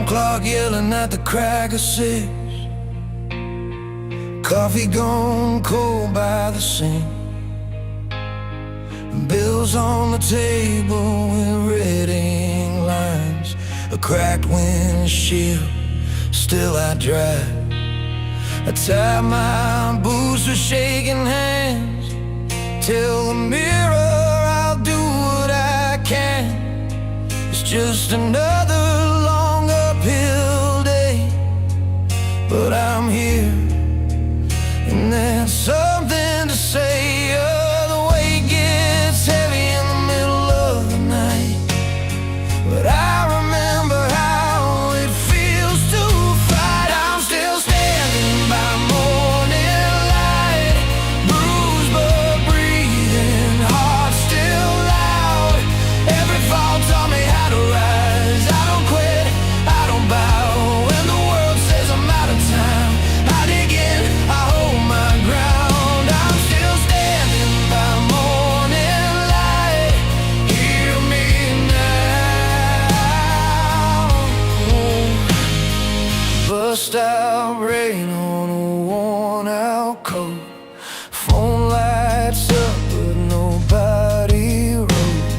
clock yelling at the crack of 6. Coffee gone cold by the sink. Bills on the table with red ink lines. A cracked windshield, still I drive. I tie my boots with shaking hands. Tell the mirror I'll do what I can. It's just another long uphill day, but I'm here, and there's something to say. The weight gets heavy in the middle of the night, but I remember how it feels to fight. I'm still standing by morning light, bruised but breathing, heart still loud. Every fall taught me how to rise. I don't quit, I don't bow. When the world says I'm out of time, I dig in, I hold my ground. I'm still standing by morning light. Hear me now. Bust out rain on a worn out coat. Phone lights up but nobody wrote.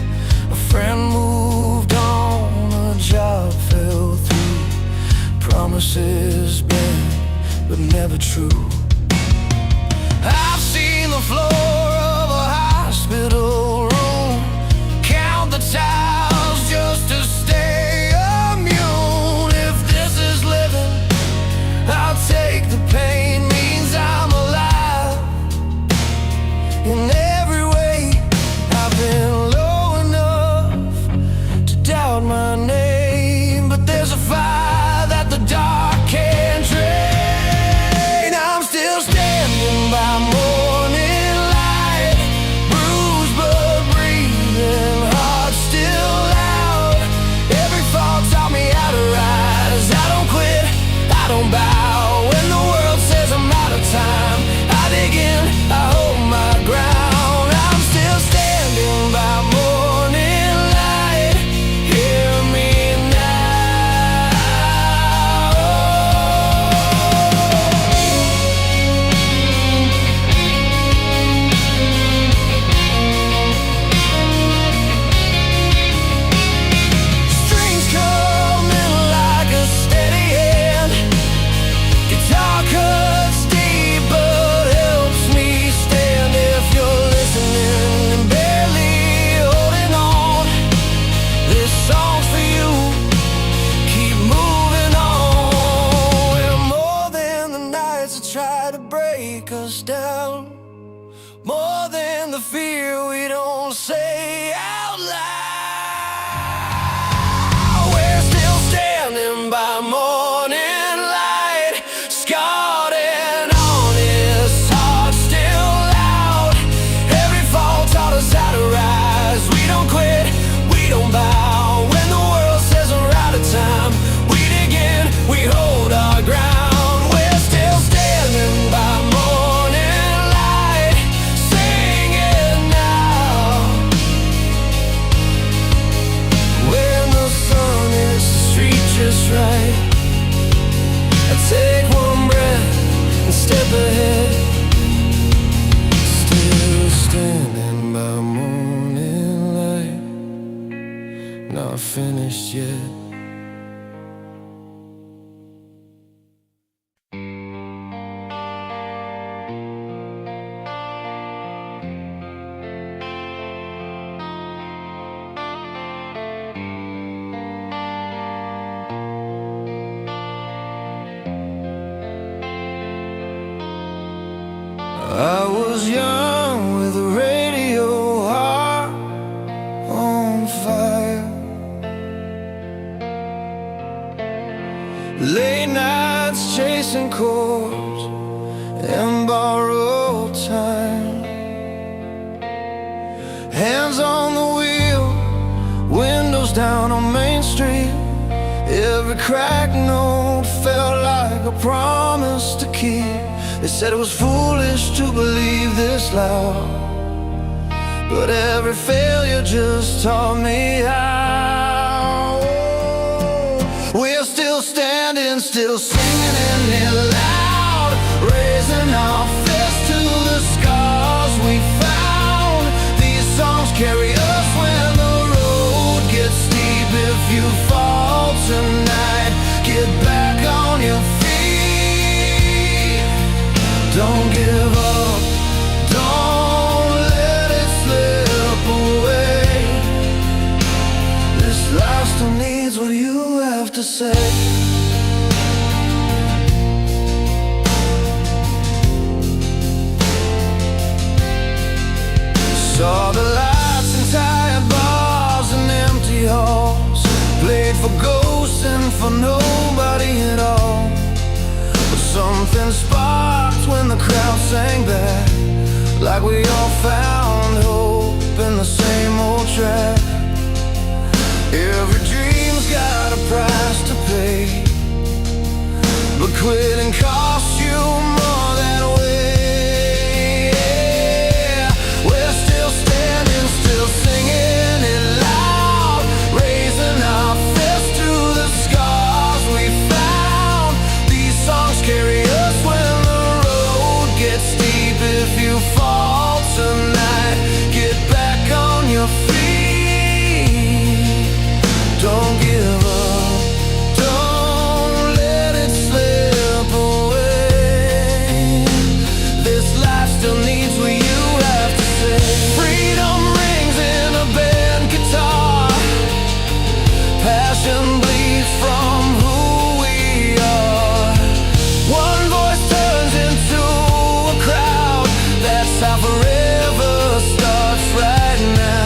A friend moved on, a job fell through. Promises bent but never true. I've seen the floor of a hospital room, count the tiles just to stay immune. If this is living, I'll take the pain, means I'm alive. In every way, I've been low enough to doubt my name, but there's a fire that the dark can't drain. I'm still standing by morning light, bruised but breathing, heart still loud. Every fall taught me how to rise. I don't quit, I don't bow. When the world says I'm out of time, I dig in, I hold my ground. I'm still standing by morning light. Hear me now. Strings come in like a steady hand. Guitar cuts deep but helps me stand. If you're listening and barely holding on, this song's for you. Keep moving on. We're more than the nights that try to break us down, more than the fear we don't say out loud. We're still standing by morning light, scarred and honest, heart still loud. Every fall taught us how to rise. We don't quit, we don't bow. When the world says we're out of time, we dig in, we hold our ground. We're still standing by morning light, sing it now. When the sun hits the street just right, I take one breath and step ahead. Still standing by morning light, not finished yet. I was young with a radio heart on fire. Late nights chasing chords and borrowed time. Hands on the wheel, windows down on Main Street. Every cracked note felt like a promise to keep. They said it was foolish to believe this loud, but every failure just taught me how. We're still standing, still singing it loud, raising our fists to the scars we found. These songs carry us when the road gets steep. If you fall tonight, get back on your feet. Don't give up, don't let it slip away. This life still needs what you have to say. Saw the lights in tired bars and empty halls, played for ghosts and for nobody at all. But something sparked when the crowd sang back, like we all found hope in the same old trap. Every dream's got a price to pay, but quitting costs you more that way. Yeah. We're still standing, still singing it loud, raising our fists to the scars we found. These songs carry us when the road gets steep. If you fall tonight, get back on your feet. Don't give up, don't let it slip away. This life still needs what you have to say. Freedom rings in a band guitar, passion bleeds from who we are. One voice turns into a crowd, that's how forever starts right now.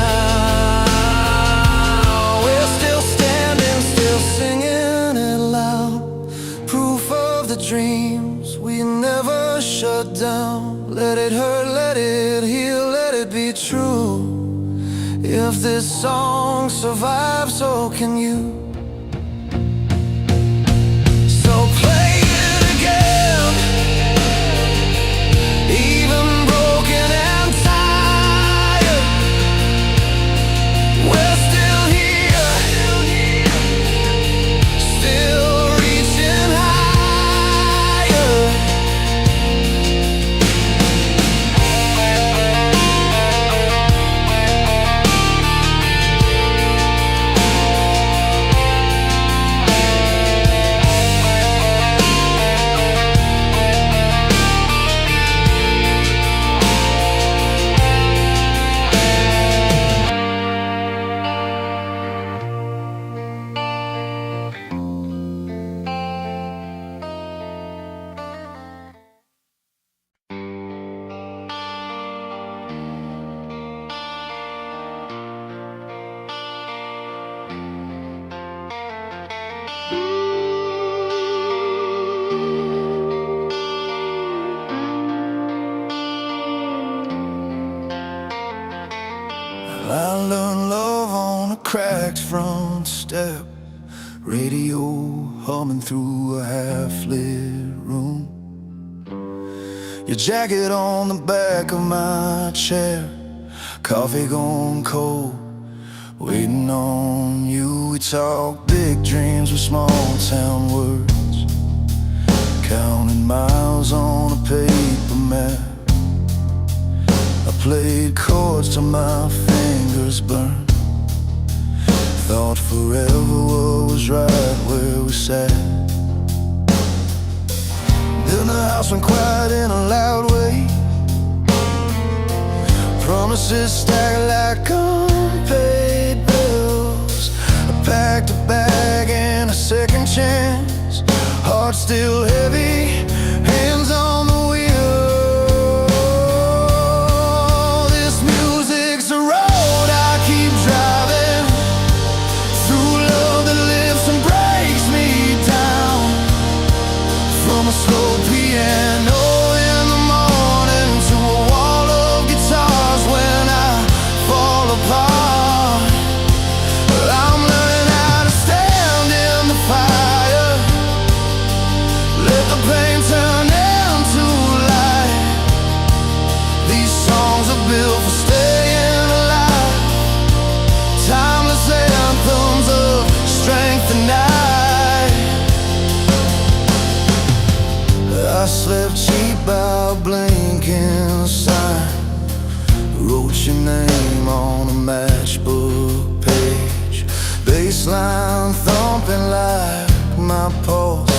Dreams we never shut down. Let it hurt, let it heal, let it be true. If this song survives, so can you. So play it again, even broken and tired. We're still here, still reaching high. I learned love on a cracked front step, radio humming through a half-lit room. Your jacket on the back of my chair, coffee gone cold, waiting on you. We talk big dreams with small town words, counting miles on a paper map. I played chords till my fingers burned, thought forever what was right where we sat. Then the house went quiet in a loud way, promises stacked like unpaid bills. I packed a bag and a second chance, heart still heavy, hands on the wheel. Slow piano in the morning to a wall of guitars when I fall apart. Well, I'm learning how to stand in the fire, let the pain my pulse.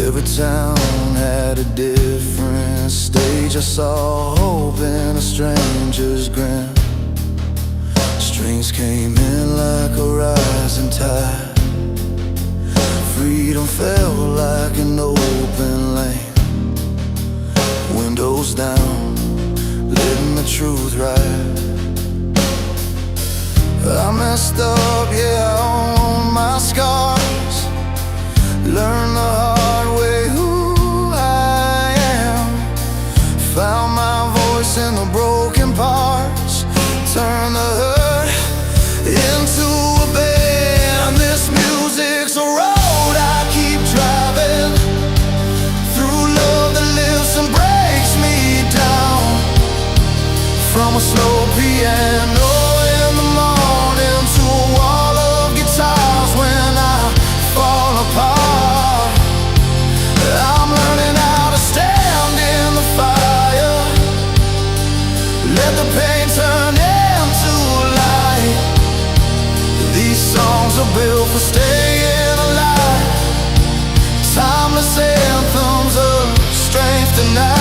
Every town had a different stage. I saw hope in a stranger's grin. Strings came in like a rising tide. Freedom felt like an open lane. Windows down, letting the truth ride. I messed up, yeah, I own my scars. Learned the hard way who I am. Found my voice in the broken parts. Turned the hurt into a band. This music's a road I keep driving through, love that lives and breaks me down. From a slow piano in the morning to a wall of guitars when I fall apart. I'm learning how to stand in the fire, let the pain turn into light. These songs are built for staying alive, timeless anthems of strength tonight.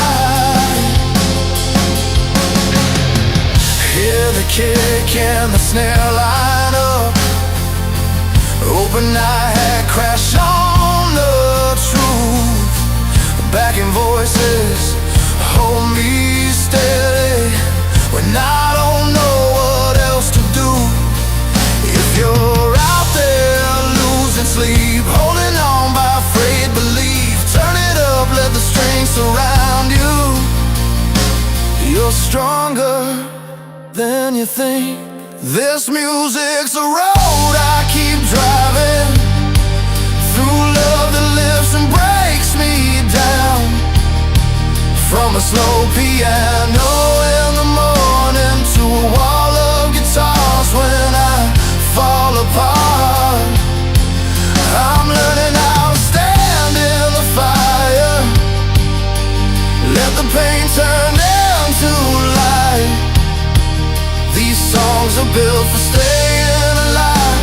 Hear the kick and the snare line up. Open night crash on the truth. Backing voices hold me steady when I don't know what else to do. If you're out there losing sleep, holding on by afraid belief, turn it up, let the strings surround you. You're stronger than you think. This music's a road I keep driving through, love that lives and breaks me down. From a slow piano in the morning to a wall of guitars when I fall apart. I'm learning how to stand in the fire, let the pain turn into light. These songs are built for staying alive,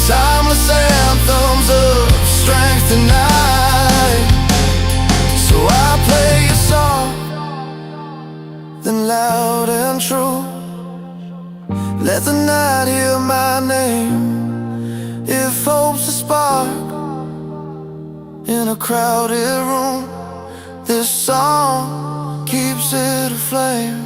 timeless anthems of strength tonight. So I play a song, then loud and true. Let the night hear my name. If hope's a spark in a crowded room, this song keeps it aflame.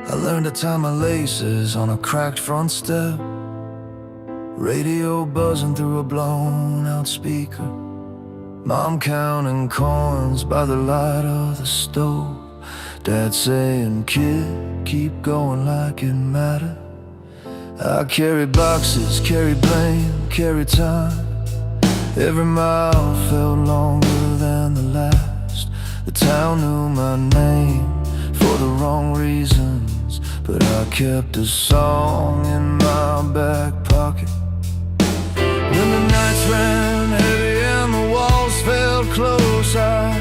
I learned to tie my laces on a cracked front step. Radio buzzing through a blown out speaker. Mom counting coins by the light of the stove. Dad saying, kid, keep going like it mattered. I carry boxes, carry blame, carry time. Every mile felt longer than the last. The town knew my name for the wrong reasons, but I kept a song in my back pocket. When the nights ran heavy and the walls felt close, I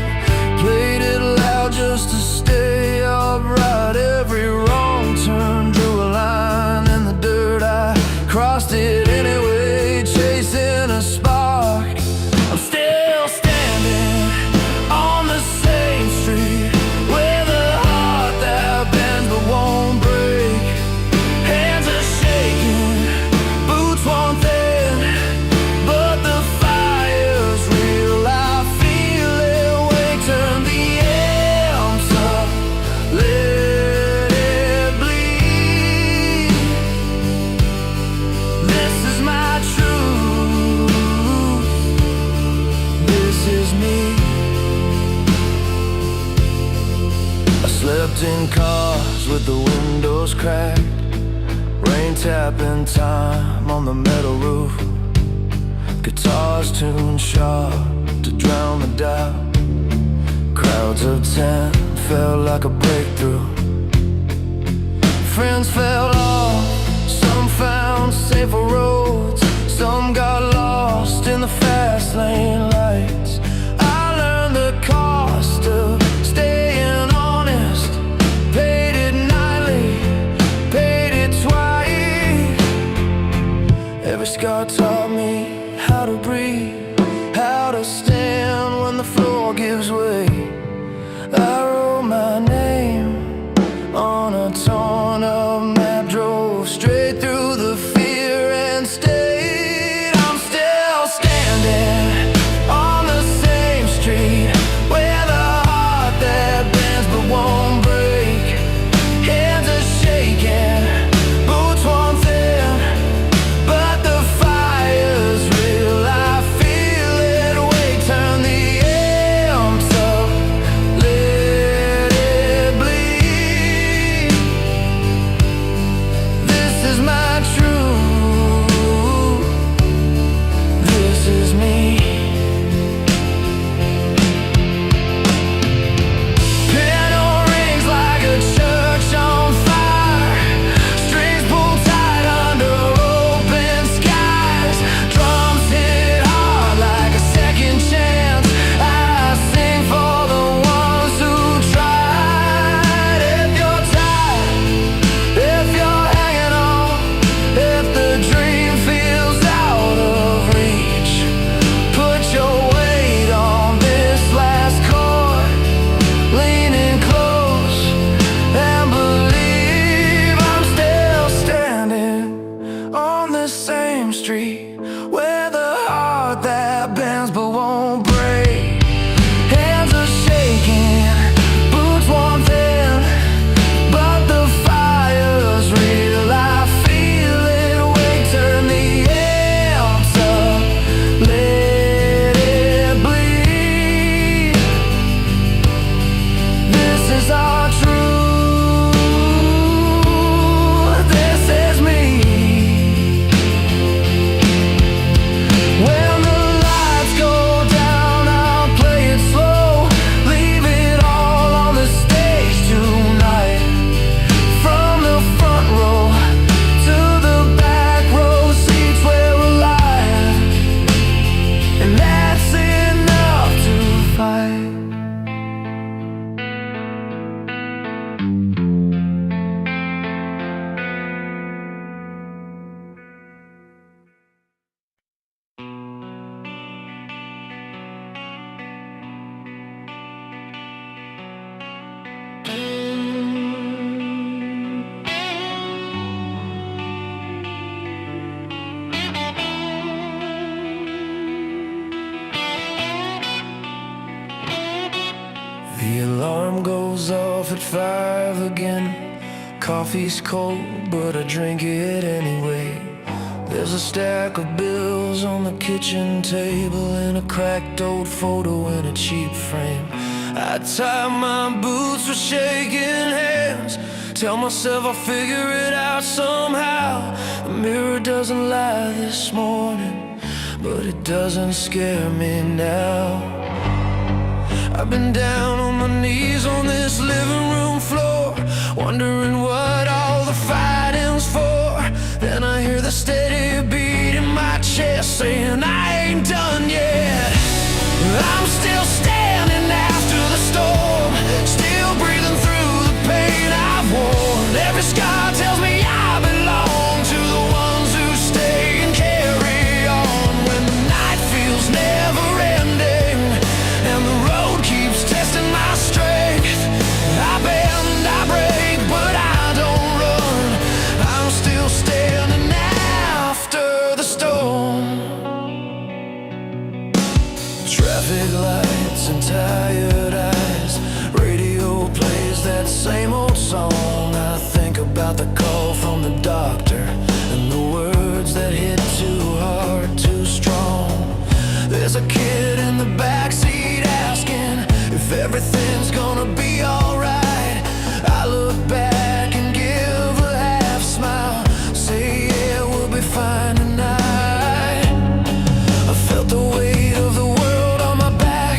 played it loud just to stay upright. Every wrong turn drew a line in the dirt. I crossed it anyway, chasing a spark. I'm still standing on the same street with a heart that bends but won't break. Hands are shaking, boots won't thin, but the fire's real. I feel it wake, turn the amps up, let it bleed. This is my truth, this is me. I slept in cars with the windows cracked, rain tapping time on the metal roof. Guitars tuned sharp to drown the doubt. Crowds of 10 felt like a breakthrough. Friends fell off, some found safer roads, some got lost in the fast lane lights. I learned the cost of staying honest, paid it nightly, paid it twice. Every scar taught me how to breathe, how to stand when the floor gives way. I wrote my name on a torn up map, drove straight through the fear and stayed. I'm still standing on the same street where the heart that bends but won't break. Hands are shaking, boots worn thin, but the fire's real. I feel it, wait, turn the amps up, let it bleed. This is my truth, this is me. Piano rings like a church on fire, strings pulled tight under open skies, drums hit hard like a second chance. I sing for the ones who tried. If you're tired, if you're hanging on, if the dream feels out of reach, put your weight on this last chord, leaning close and believe. I'm still standing on the same street where the heart that bends but won't break. Hands are shaking, boots worn thin, but the fire's real. I feel it, wait, turn the amps up, let it bleed. This is our truth, this is me. When the lights go down, I'll play it slow, leave it all on the stage tonight. From the front row to the back row seats, we're alive, and that's enough to fight. The alarm goes off at 5 again. Coffee's cold, but I drink it anyway. There's a stack of bills on the kitchen table and a cracked old photo in a cheap frame. I tie my boots with shaking hands, tell myself I'll figure it out somehow. The mirror doesn't lie this morning, but it doesn't scare me now. I've been down on my knees on this living room floor, wondering what all the fighting's for. Then I hear the steady beat in my chest saying I ain't done yet. I'm still standing after the storm, still breathing through the pain I've worn. Every scar tells me I belong to the ones who stay and carry on. When the night feels never ending and the road keeps testing my strength, I bend, I break, but I don't run. I'm still standing after the storm. Traffic lights and tired eyes, radio plays that same old song. I think about the call from the doctor and the words that hit too hard, too strong. There's a kid in the backseat asking if everything's gonna be alright. I look back and give a half smile, say yeah, we'll be fine tonight. I felt the weight of the world on my back,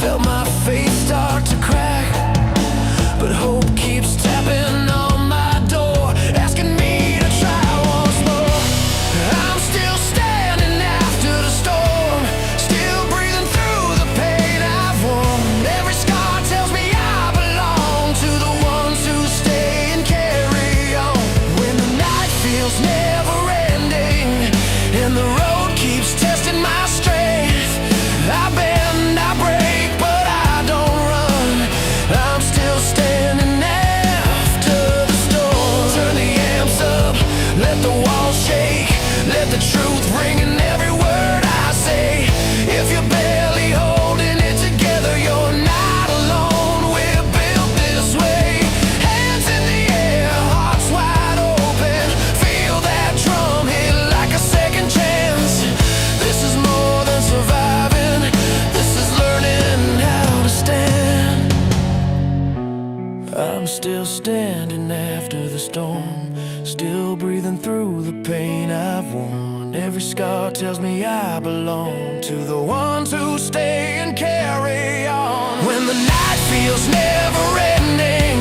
felt my faith start to crack. I'm still standing after the storm, still breathing through the pain I've worn. Every scar tells me I belong to the ones who stay and carry on. When the night feels never ending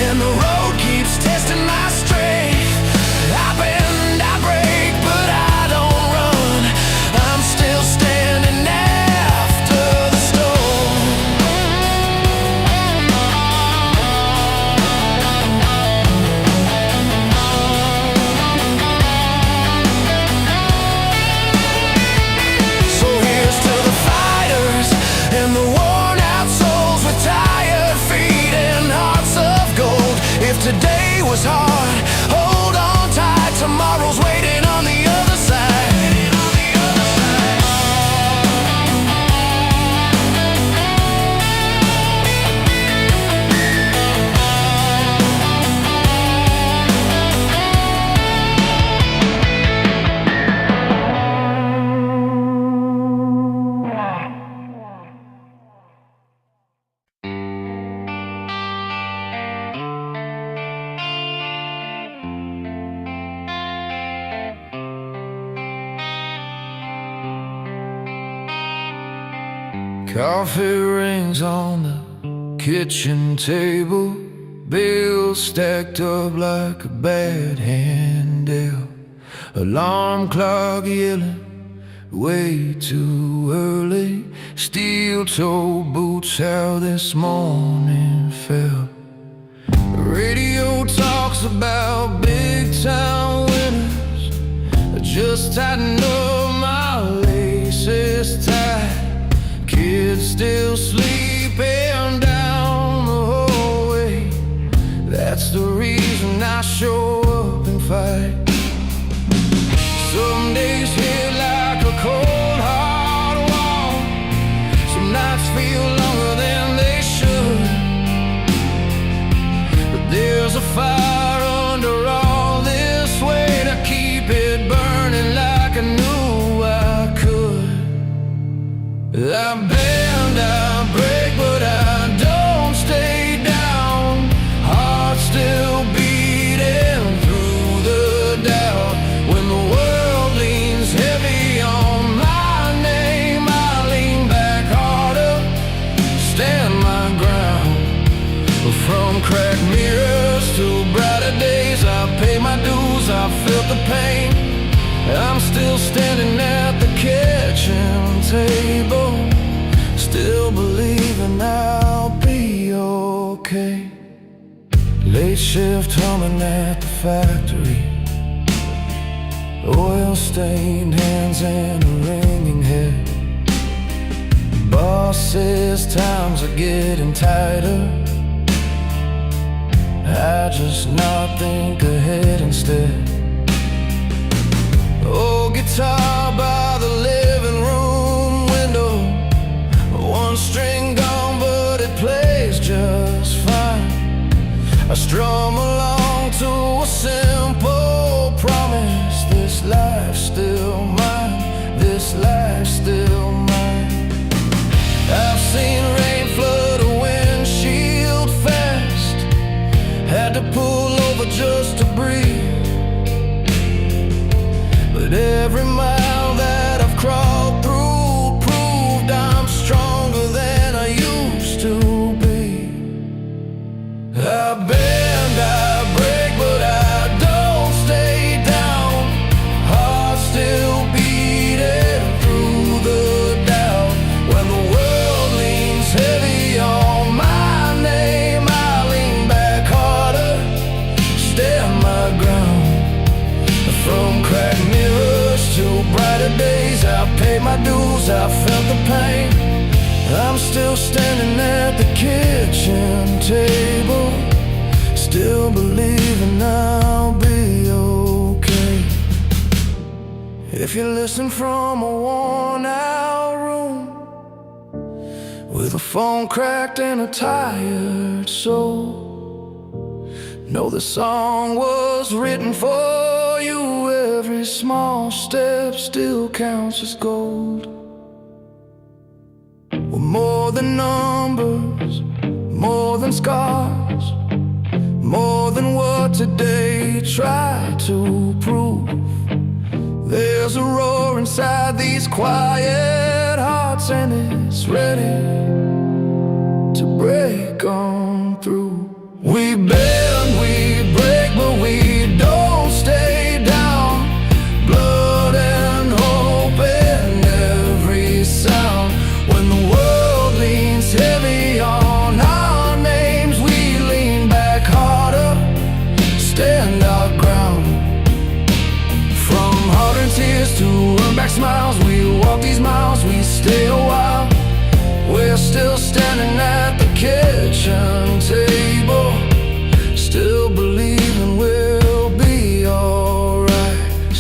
and the road keeps testing my strength, I bend, I break, but I don't run. I'm still standing after the storm. So here's to the fighters and the worn out souls with tired feet and hearts of gold. If today was hard, hold on tight, tomorrow's waiting on the other side. Coffee rings on the kitchen table, bills stacked up like a bad handle. Alarm clock yelling way too early. Steel-toe boots, how this morning felt. The radio talks about big time winners. I just tightened up my laces tight. Kids still sleeping down the hallway. That's the reason I show up and fight. Some days hit like a cold hard wall. Some nights feel longer than they should. But there's a fire under all this weight. I keep it burning like I knew I could. I bend, I break, but I don't stay down. Heart still beating through the doubt. When the world leans heavy on my name, I lean back harder, stand my ground. From cracked mirrors to brighter days, I pay my dues, I felt the pain. I'm still standing at the kitchen table, still believing I'll be okay. Late shift humming at the factory, oil-stained hands and a ringing head. Boss says times are getting tighter. I just not think ahead instead. Oh, guitar by the living room window, one string gone but it plays just fine. I strum along to a simple promise. This life's still mine, this life's still mine. I've seen rain flood a windshield fast, had to pull over just to breathe. But every mile that I've crawled through proved I'm stronger than I used to be. I bend, I break, but I don't stay down. Heart still beating through the doubt. When the world leans heavy on my name, I lean back harder, stand my ground. From cracked mirrors to brighter days, I paid my dues, I felt the pain. I'm still standing at the kitchen table, still believing I'll be okay. If you're listening from a worn out room, with a phone cracked and a tired soul, know the song was written for you. Every small step still counts as gold. We're more than numbers, more than scars. more than what today tried to prove. There's a roar inside these quiet hearts, and it's ready to break on through. We bend, we break, but we don't stay down. Blood and hope in every sound. When the world leans heavy on our names, we lean back harder, stand our ground. From heart and tears to earn back smiles, we walk these miles, we stay a while. We're still standing at the kitchen table, still believing we'll be alright.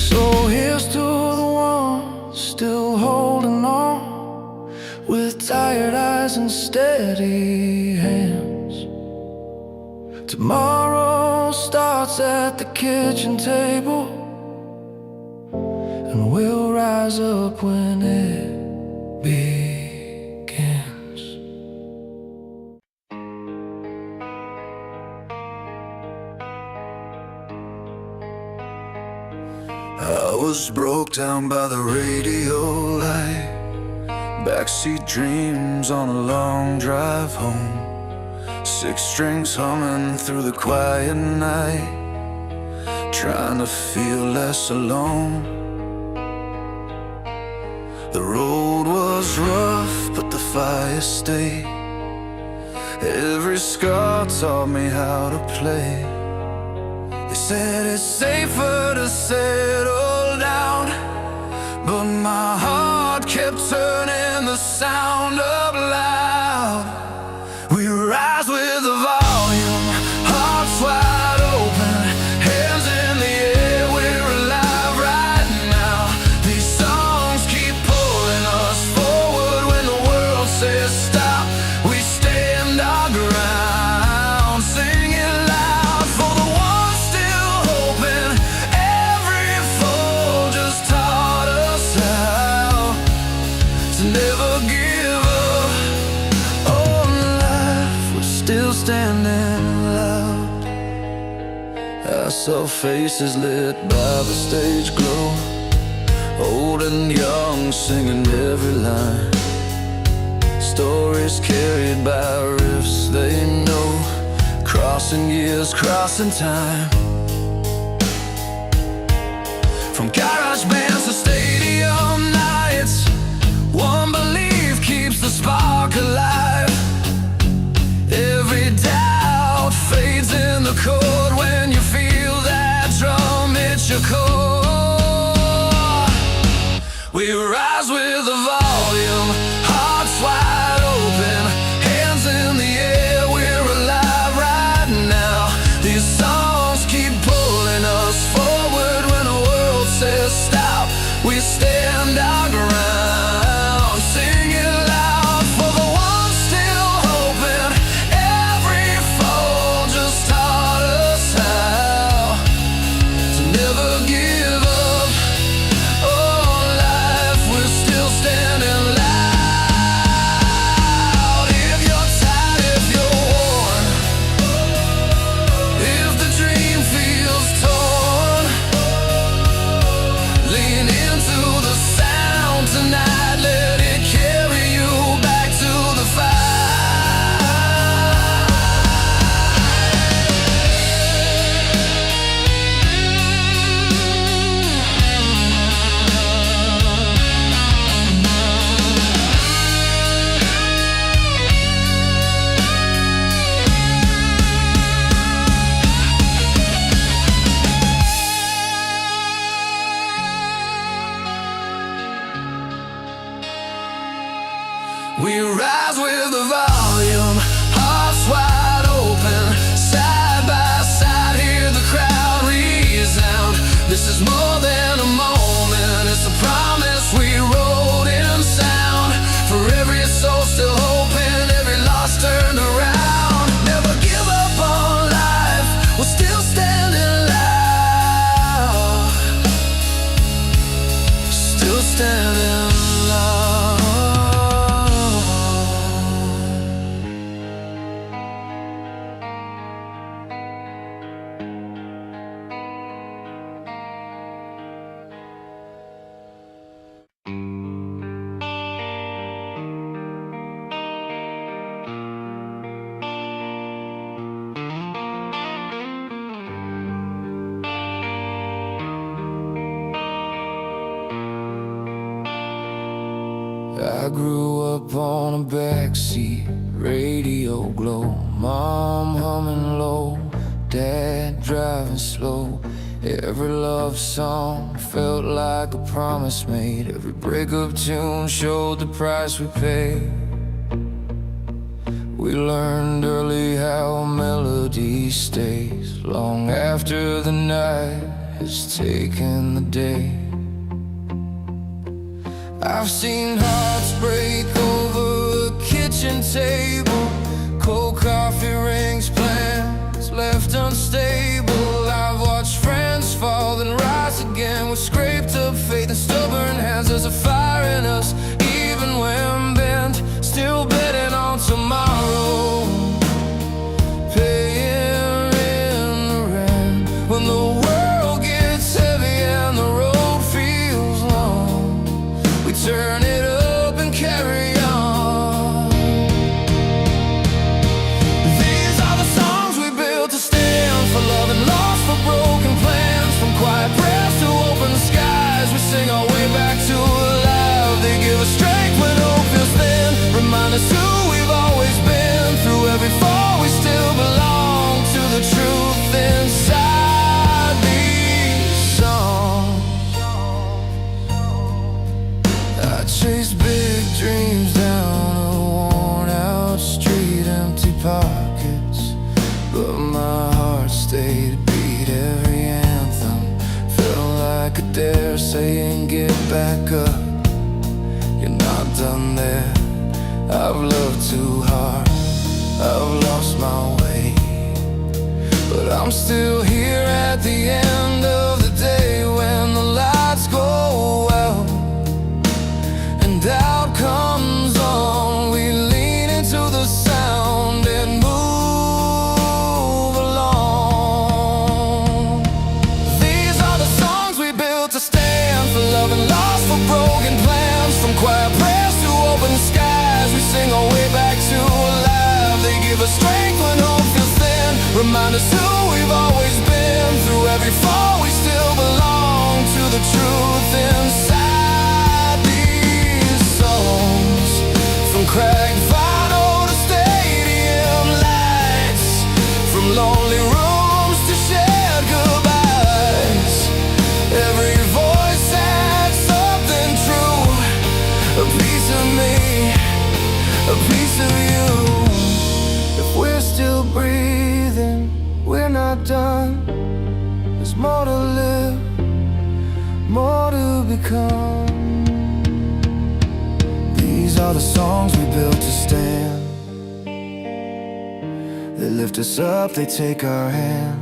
So here's to the ones still holding on, with tired eyes and steady hands. Tomorrow starts at the kitchen table, and we'll rise up when it begins. I was broke down by the radio light, backseat dreams on a long drive home, 6 strings humming through the quiet night, trying to feel less alone. The road was rough, but the fire stayed. Every scar taught me how to play. They said it's safer to settle down, but my heart kept turning the sound up loud. We rise with the volume, hearts wide open, hands in the air, we're alive right now. These songs keep pulling us forward when the world says stop. We stand our ground, singing loud for the ones still hoping. Every fall just taught us how to never give up. Oh, in life we're still standing loud. I saw faces lit by the stage glow, old and young singing every line, stories carried by riffs they know, crossing years, crossing time. From garage bands to stadium nights, one belief keeps the spark alive. Every doubt fades in the chord when you feel that drum hit your core. We rise with the volume, hearts wide open, hands in the air, we're alive right now. These songs keep pulling us forward when the world says stop. We stand our ground, singing loud for the ones still hoping. Every I grew up on a backseat, radio glow, mom humming low, dad driving slow. Every love song felt like a promise made. Every breakup tune showed the price we paid. We learned early how a melody stays long after the night has taken the day. I've seen hearts break over a kitchen table, cold coffee rings, plans left unstable. I've watched friends fall and rise again with scraped up faith and stubborn hands. There's a fire in us, even when bent, still betting on tomorrow, paying in the rent. When the world gets heavy and the road feels long, we turn it up and carry on. These are the songs we built to stand, for love and loss, for broken plans. From quiet prayers to open skies, we sing our way back to alive. They give us strength when hope feels thin, remind us who we've always been. Through every fall we still belong to the truth inside these songs. I chased big dreams down a worn out street, empty pockets, but my heart stayed beat. Every anthem felt like a dare, saying get back up, you're not done there. I've loved too hard, I've lost my way, but I'm still here at the end of the day. When the lights go out and doubt comes on, we lean into the sound and move along. These are the songs we built to stand, for love and loss, for broken plans. From quiet prayers to open skies, we sing our way back to alive. They give us strength when hope feels thin, remind us who we've always been. Through every fall we still belong to the truth inside these songs. From cracked vinyl to stadium lights, from lonely rooms to shared goodbyes, every voice had something true, a piece of me, a piece of you. If we're still breathing, we're not done. There's more to live, more to become. These are the songs we built to stand. They lift us up, they take our hand.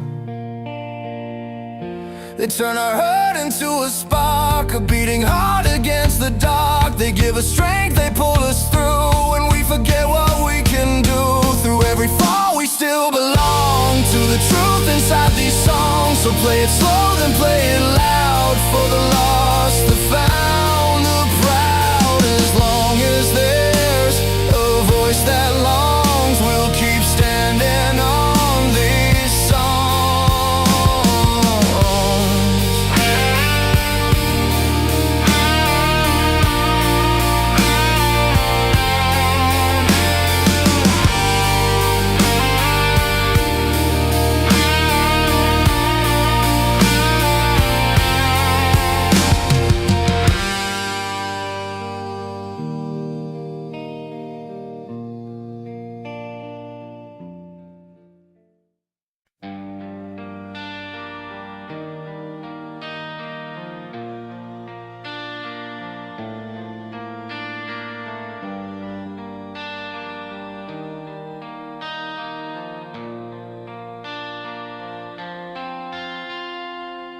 They turn our hurt into a spark, a beating heart against the dark. They give us strength, they pull us through when we forget what we can do. Through every fall we still belong to the truth inside these songs. So play it slow, then play it loud, for the lost, the found, the proud. As long as there's a voice that longs, we'll keep standing on these songs.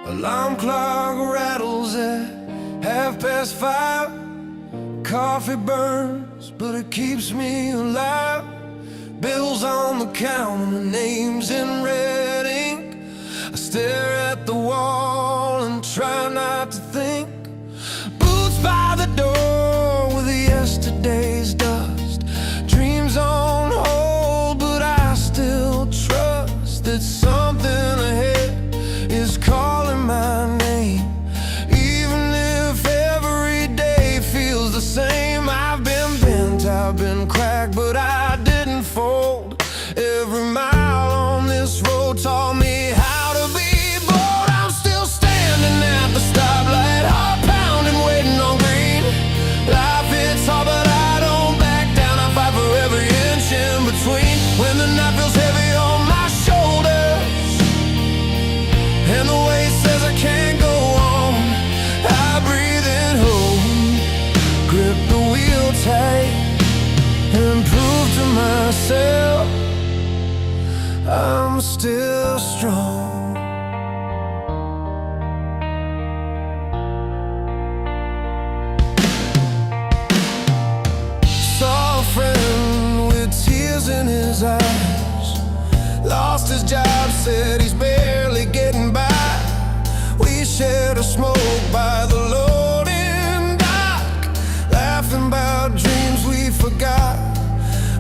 Alarm clock rattles at 5:30. Coffee burns, but it keeps me alive. Bills on the counter, my name's in red ink. I stare at the wall and try not to think. Boots by the door with yesterday's dust. Dreams on hold, but I still trust that something ahead is calling my name. Even if every day feels the same, I've been I'm still strong. Saw a friend with tears in his eyes, lost his job, said he's barely getting by. We shared a smoke by the loading dock, laughing about dreams we forgot.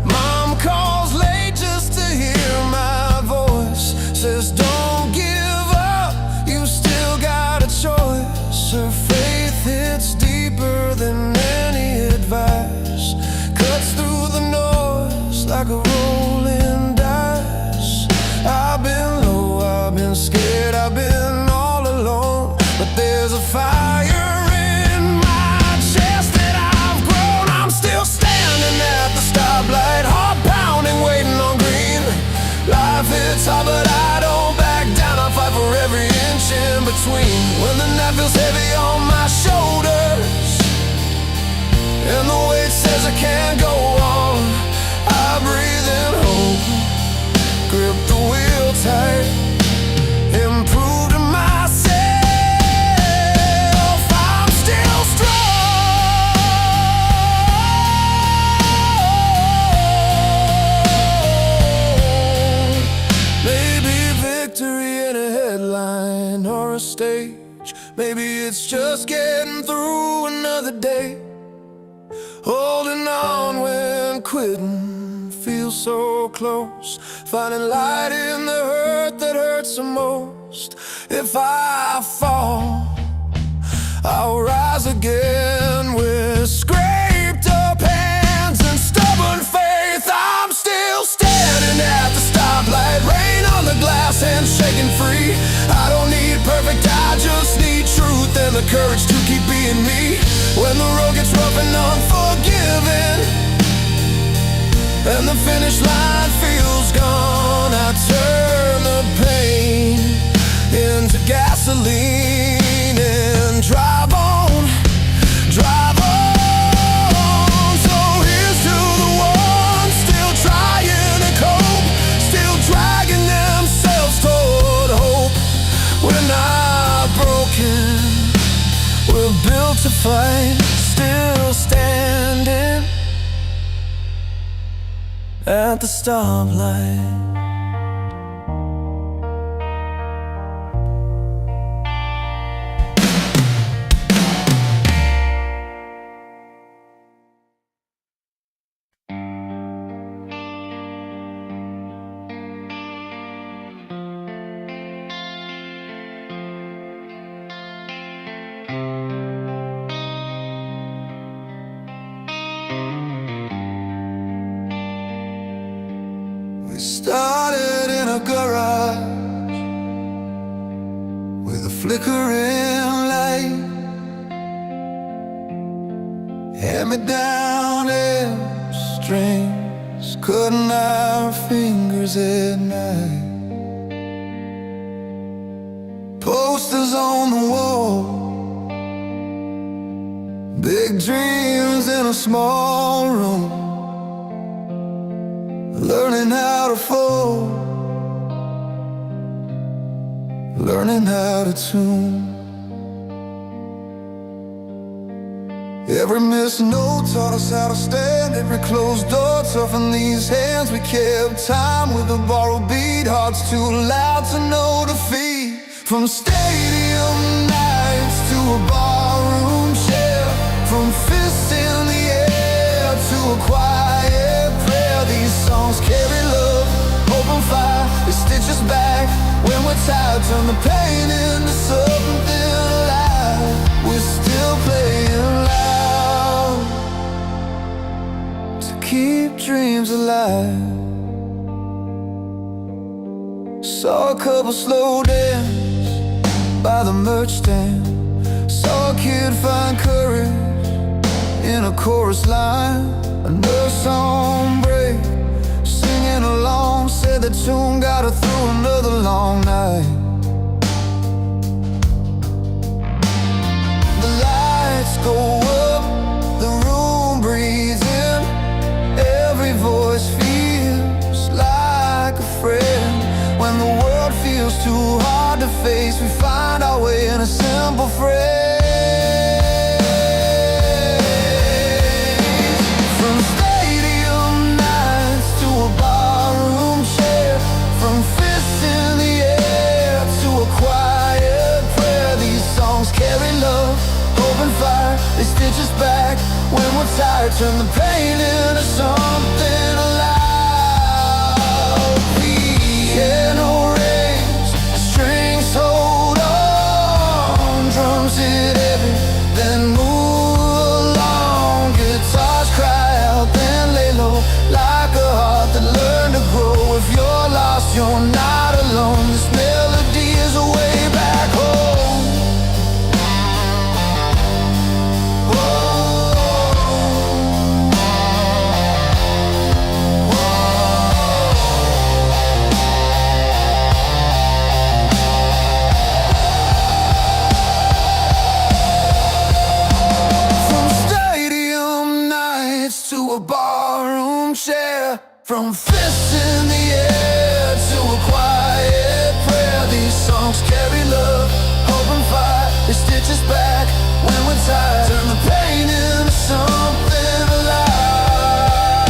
Mom calls late just to hear my voice, says don't give up, you still got a choice. Her faith hits deeper than any advice, cuts through the noise like a rolling dice. I've been low, I've been scared, I've been all alone, but there's a fire in my chest that I've grown. I'm still standing at the stoplight, heart pounding, waiting on green. Life hits hard, but I don't back down. I fight for every inch in between. When the night feels heavy on my shoulders and the weight says I can't go on, I breathe in hope, grip the wheel tight, improve to myself. I'm still strong. Maybe victory in a headline or a stage, maybe it's just getting through another day, holding on when quitting feels so close, finding light in the hurt that hurts the most. If I fall, I'll rise again with scraped up hands and stubborn faith. I'm still standing at the stoplight, rain on the glass and shaking free. I don't need perfect, I just need truth and the courage to keep being me. When the road gets rough and unforgiving and the finish line feels gone, I turn the pain into gasoline and drive on, drive on. So here's to the ones still trying to cope, still dragging themselves toward hope. We're not broken, we're built to fight, still standing at the stoplight. Started in a garage with a flickering light, hand-me-down amp strings, cutting our fingers at night. Posters on the wall, big dreams in a small room, learning how to fall, learning how to tune. Every missed note taught us how to stand, every closed door toughened these hands. We kept time with a borrowed beat, hearts too loud to know defeat. From stadium nights to a barroom chair, from fists in the air to a quiet prayer. These songs carry love, hope and fire. They stitch us back when we're tired, turn the pain into something alive. We're still playing loud to keep dreams alive. Saw a couple slow dance by the merch stand, saw a kid find courage in a chorus line. A nurse on break, singing along, said the tune got her through another long night. The lights go up, the room breathes in, every voice feels like a friend. When the world feels too hard to face, we find our way in a simple phrase. From stadium nights to a barroom chair, from fists in the air to a quiet prayer, these songs carry love, hope and fire. They stitch us back when we're tired, turn the pain into something alive. Piano rings, the strings hold on, drums hit heavy, then move along. Guitars cry out, then lay low, like a heart that learned to grow. If you're lost, you're not alone. This melody is a way back home. To a barroom chair, from fists in the air to a quiet prayer, these songs carry love, hope and fire. They stitch us back when we're tired, turn the pain into something alive.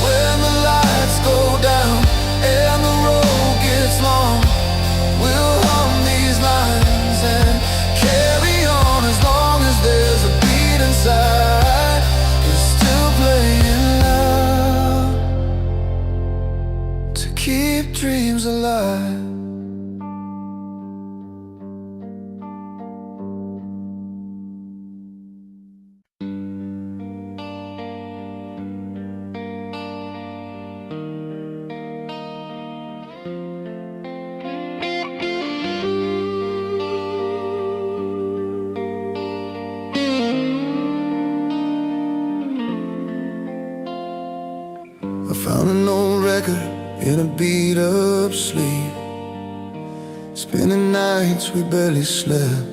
When the lights go down and the road gets long, we'll hum these lines and carry on as long as there's a beat inside. Keep dreams alive. I found an old record in a beat-up sleeve, spending nights we barely slept.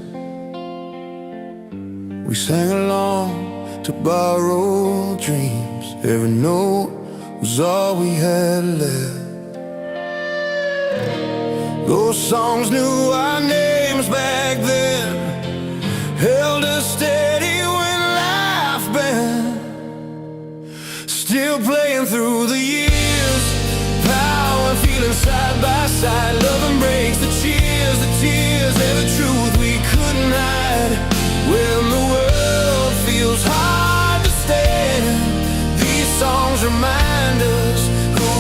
We sang along to borrowed dreams. Every note was all we had left. Those songs knew our names back then, held us steady when life bent. Still playing through the years, feeling side by side, love embrace the cheers, the tears, every truth we couldn't hide. When the world feels hard to stand, these songs remind us who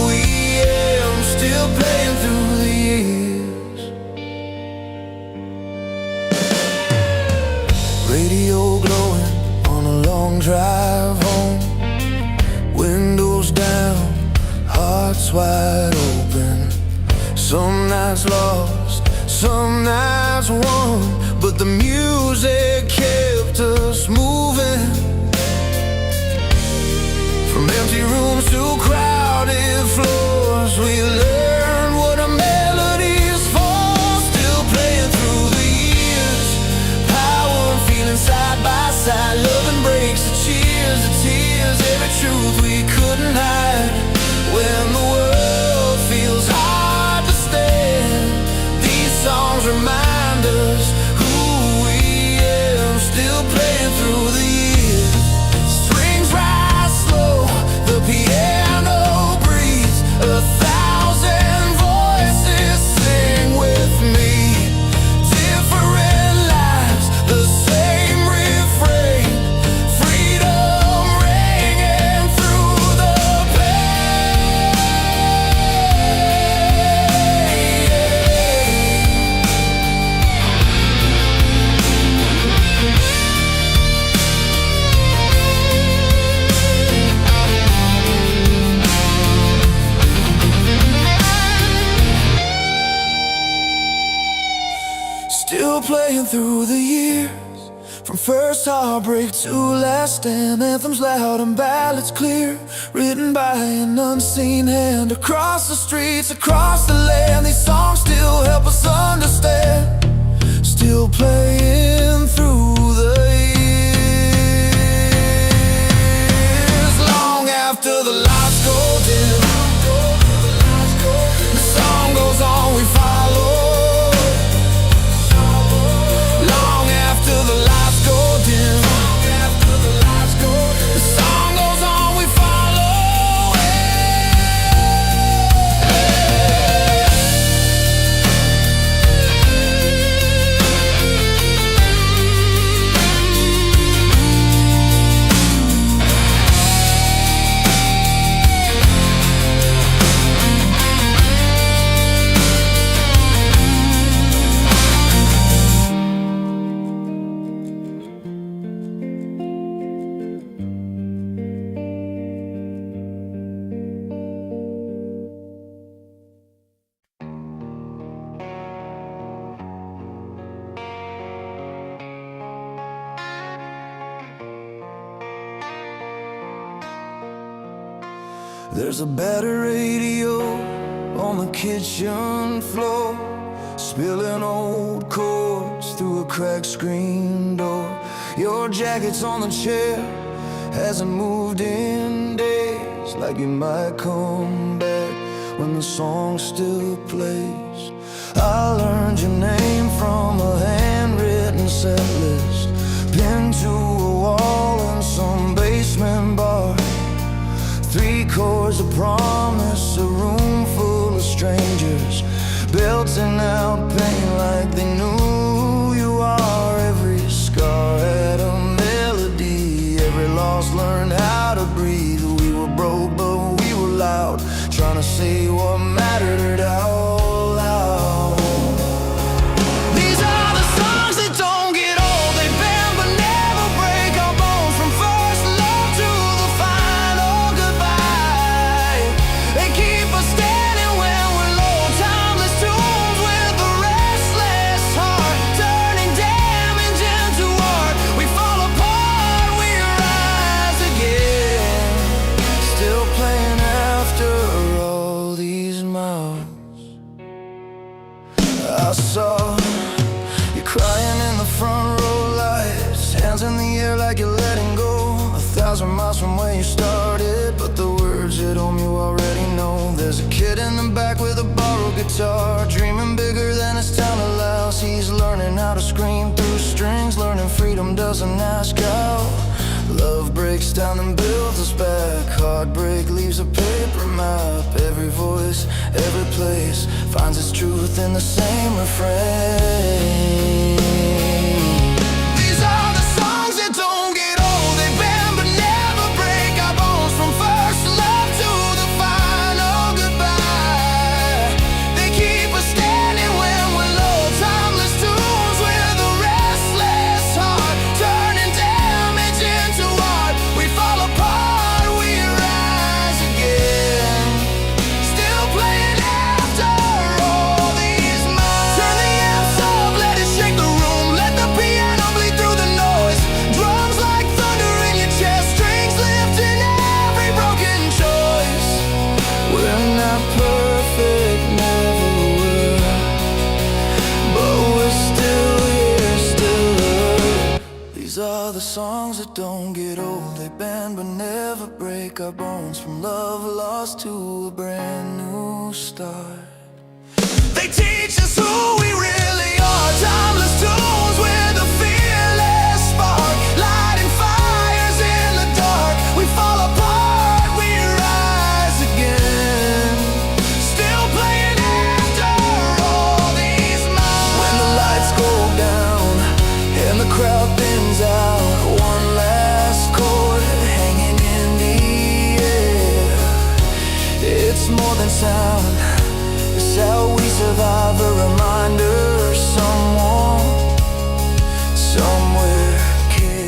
we am, still playing through the years. Radio glowing on a long drive home, windows down, hearts wide open. Some nights lost, some nights won, but the music kept us moving. From empty rooms to crowded floors, we learned what a melody is for. Still playing through the years, power and feeling side by side. Love and breaks, the cheers, the tears, every truth we couldn't hide. When the world feels hard to stand, these songs remind us who we am, still playing through the years. Strings rise slow, the piano breathes, 1,000 voices sing with me. Different lives, the same refrain, freedom ringing through the pain. Still playing through the years, from first heartbreak to last stand. Anthems loud and ballads clear, written by an unseen hand. Across the streets, across the land, these songs still help us understand. Still playing through the years, long after the lights go dim, There's a battered radio on the kitchen floor, spilling old chords through a cracked screen door. Your jacket's on the chair, hasn't moved in days, like you might come back when the song still plays. I learned your name from a handwritten set list, pinned to a wall in some basement bar. 3 chords of promise, a room full of strangers, belting out pain like they knew who you are. Every scar had a melody, every loss learned how to breathe. We were broke but we were loud, trying to say what mattered out loud. These are the songs that don't get old. They bend but never break our bones, from first love to the final goodbye. They keep us standing when we're low, timeless tunes with a restless heart, turning damage into art. We fall apart, we rise again, still playing after all these miles. I saw you crying in the front row lights, hands in the air like you're letting go. 1,000 miles from where you started, but the words at home you already know. There's a kid in the back with a borrowed guitar, dreaming bigger than his town allows. He's learning how to scream through strings, learning freedom doesn't ask how. Love breaks down and builds us back, heartbreak leaves a paper map. Every voice, every place finds its truth in the same refrain. These are the songs that don't get old. They bend but never break our bones, from first love to the final goodbye. They keep us standing when we're low, timeless tunes with a restless heart, turning damage into art. We fall apart, we rise again, still playing after all these miles. Turn the amps up, let it shake the room, let the piano bleed through the noise. Drums like thunder in your chest, strings lifting every broken choice. We're not perfect, never were, but we're still here, still hurt. These are the songs that don't get old. They bend but never break our bones, from love lost to a brand new start. They teach us who we really are, timeless tunes with a fearless spark, lighting fires in the dark. We fall apart, we rise again, still playing after all these miles. When the lights go down and the crowd thins out, one last chord hanging in the air. It's more than sound, it's how we survive, a reminder someone, somewhere cares.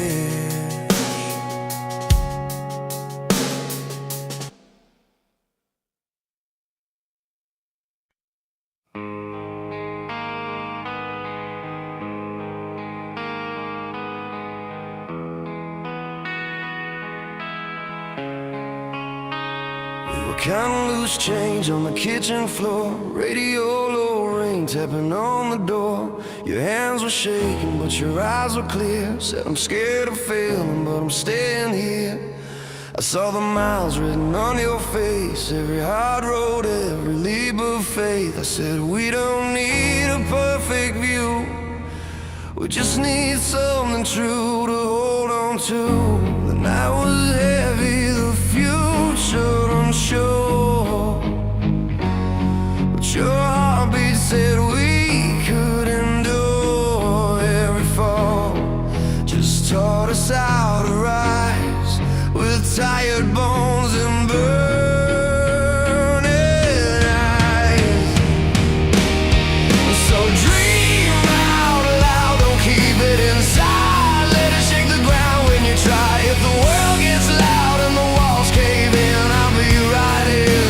Counting loose change on the kitchen floor, radio low, rain tapping on the door. Your hands were shaking but your eyes were clear. Said I'm scared of failing but I'm staying here. I saw the miles written on your face, every hard road, every leap of faith. I said we don't need a perfect view, we just need something true to hold on to. The night was heavy, the future unsure, but your heartbeat said we could endure. Every fall just taught us how to rise, with tired bones and burning eyes. So dream out loud, don't keep it inside, let it shake the ground when you try. If the world gets loud and the walls cave in, I'll be right here.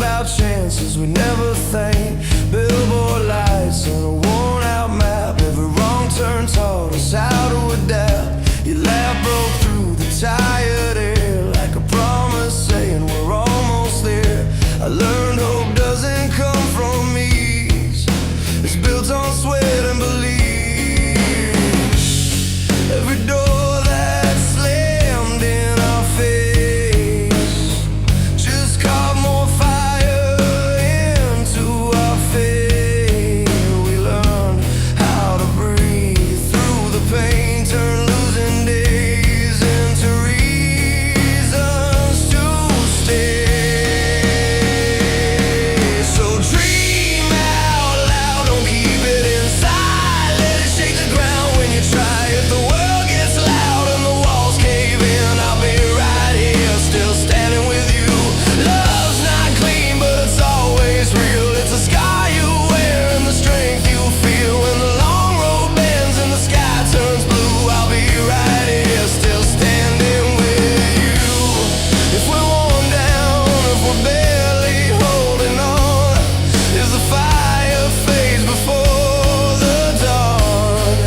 about chances we never think. Billboard lights and a worn-out map. Every wrong turn taught us how to adapt. Your laugh broke through the tired air like a promise saying we're almost there. I learned hope doesn't come from ease. It's built on sweat and belief. Every door that slammed in our face just caught more fire into our fate. We learned how to breathe through the pain, turn losing days into reasons to stay. So dream out loud, don't keep it inside. Let it shake the ground when you try. If the world gets loud and the walls cave in, I'll be right here, still standing with you. Love's not clean, but it's always real. It's a scar you wear and the strength you feel. When the long road bends and the sky turns blue, I'll be right here, still standing with you. If we're worn down, if we're barely holding on, if the fire fades before the dawn,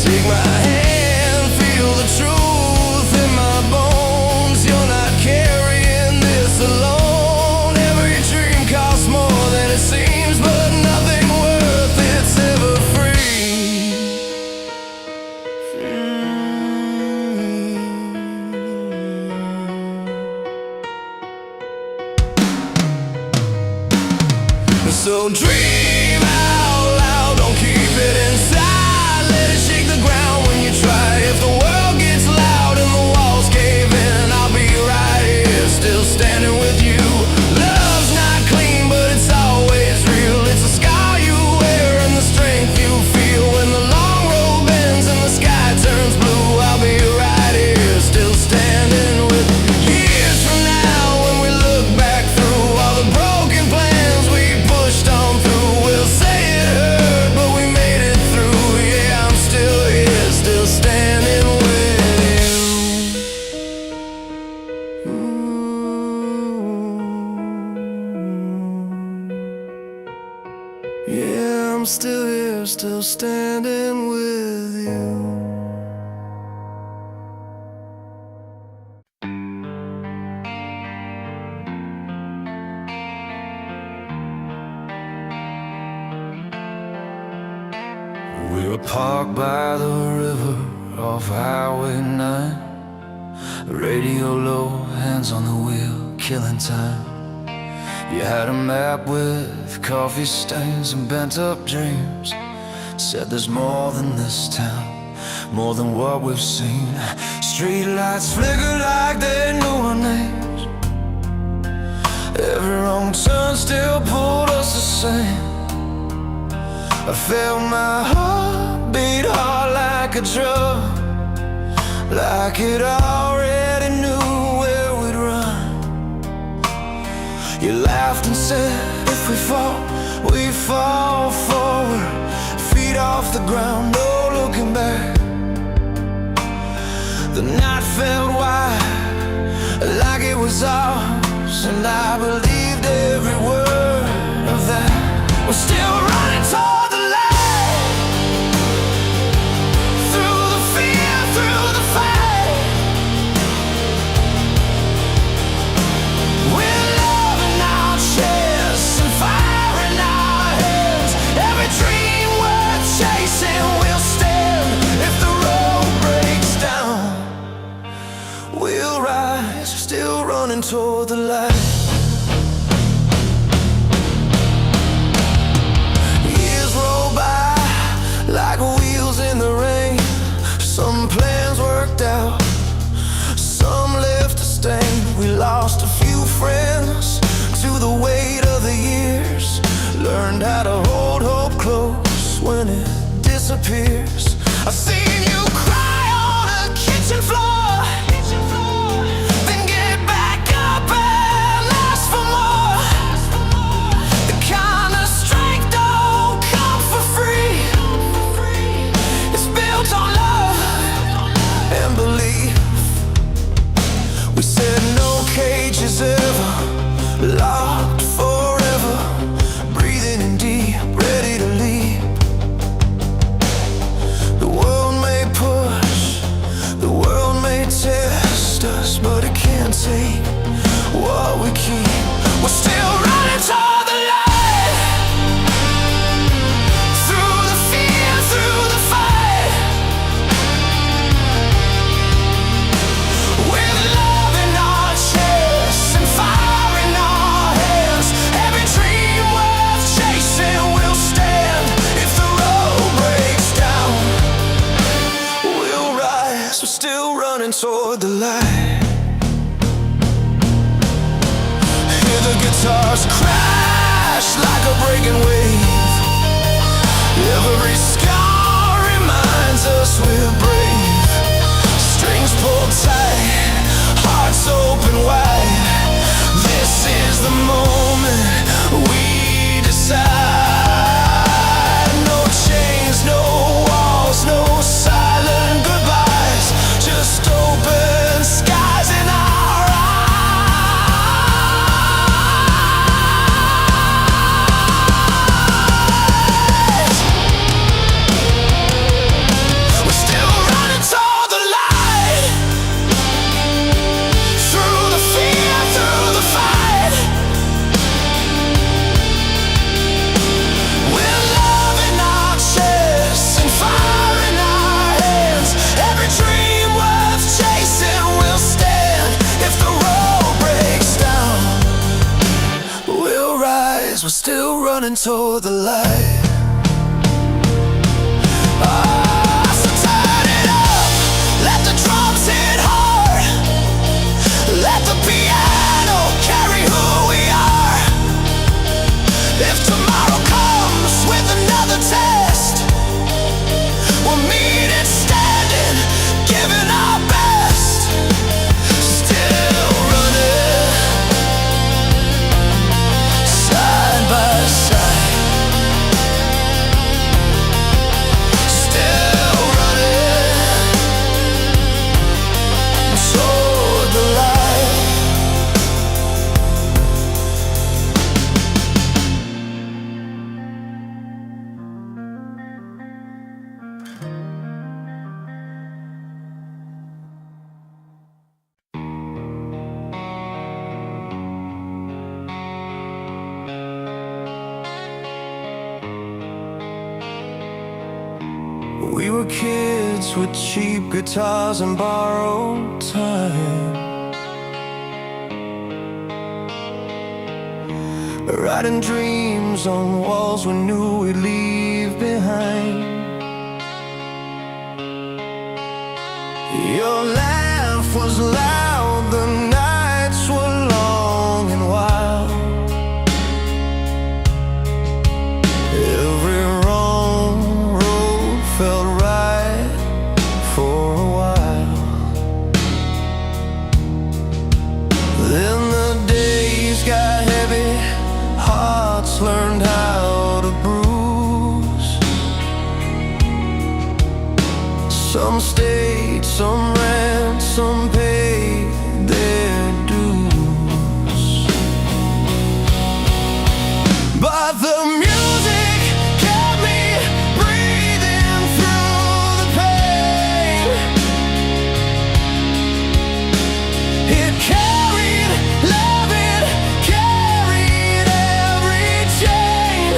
take my hand, feel the truth in my bones. You're not carrying this alone. Every dream costs more than it seems, but nothing worth it's ever free. So dream out loud, don't keep it inside. Let it shake the ground when you try. If the world gets loud and the walls cave in, I'll be right here, still standing with you. Love's not clean, but it's always real. It's a scar you wear and the strength you feel. When the long road bends and the sky turns blue, I'll be right here, still standing with you. Years from now, when we look back through all the broken plans we pushed on through, we'll say it hurt, but we made it through. Yeah, I'm still here, still standing with you. Yeah, I'm still here, still standing with you. We were parked by the river off Highway 9. Radio low, hands on the wheel, killing time. You had a map with coffee stains and bent up dreams. Said there's more than this town, more than what we've seen. Street lights flicker like they knew our names. Every wrong turn still pulled us the same. I felt my heart beat hard like a drum, like it already knew where we'd run. You laughed and said, if we fall forward, feet off the ground, no looking back. The night felt wide, like it was ours, and I believed every word of that. We're still running toward the light, through the fear, through the fight. With love in our chests and fire in our hands, every dream worth chasing will stand. If the road breaks down, we'll rise, still running toward the light. Like wheels in the rain, some plans worked out, some left a stain. We lost a few friends to the weight of the years, learned how to hold hope close when it disappears. I've seen you cry on a kitchen floor, then get back up and ask for more. The kind of strength don't come for free. It's built on love and belief. We said no cages ever, we're still running toward the light. Hear the guitars crash like a breaking wave. Every scar reminds us we're brave. Strings pulled tight, hearts open wide. This is the moment we decide. No chains, no walls, no silent goodbyes. Just open skies in our eyes. We're still running toward the light. Through the fear, through the fight. We're love in our chests and fire in our hands. Every dream worth chasing will stand. If the road breaks down, we'll rise. We're still running toward the light. So turn it up, let the drums hit hard. Let the piano carry who we are. If tomorrow comes with another test, we'll meet it standing, giving our best. Still running, side by side. Still running toward the light. We were kids with cheap guitars and borrowed time, writing dreams on walls we knew we'd leave behind. Your laugh was loud, the nights were long and wild. Every wrong road felt right for a while. Then the days got heavy, hearts learned how to bruise. Some stayed, some ran, some paid their dues. But the music kept me breathing through the pain. It carried love, it carried every chain.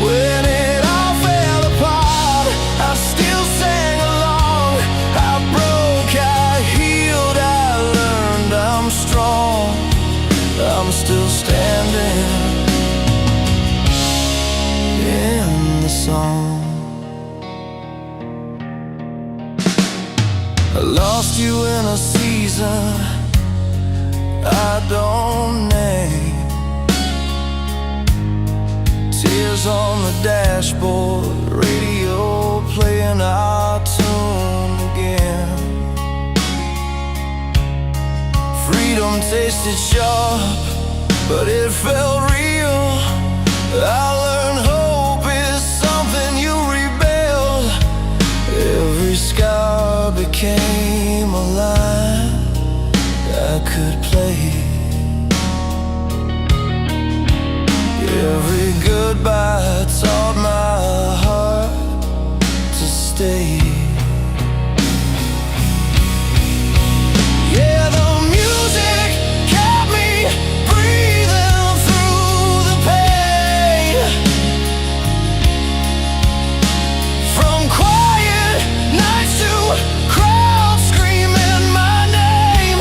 When it all fell apart, I still sang along. I broke, I healed, I learned I'm strong. I'm still standing in the song. I lost you in a season I don't name. Tears on the dashboard, radio playing our tune again. Freedom tasted sharp, but it felt real. I learned hope is something you rebuild. Every scar became a line I could play. Every goodbye taught my heart to stay. Yeah, the music kept me breathing through the pain. From quiet nights to crowds screaming my name.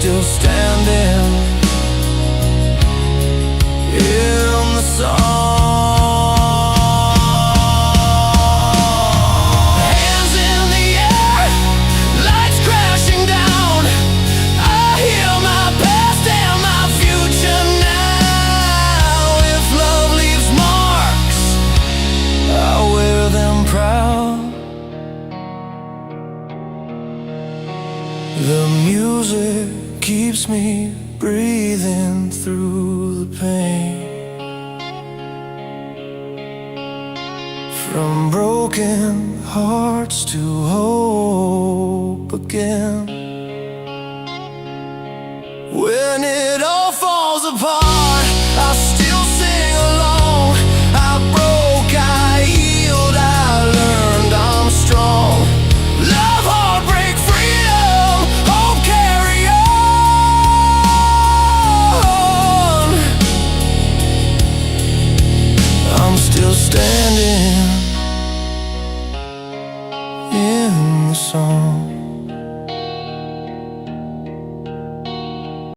still standing in the song. Hands in the air, lights crashing down. I hear my past and my future now. If love leaves marks, I wear them proud. The music keeps me breathing through the pain. From broken hearts to hope again. When it all falls apart, I still sing along. I broke, I healed, I learned I'm strong. Love, heartbreak, freedom, hope, carry on. I'm still standing in the song.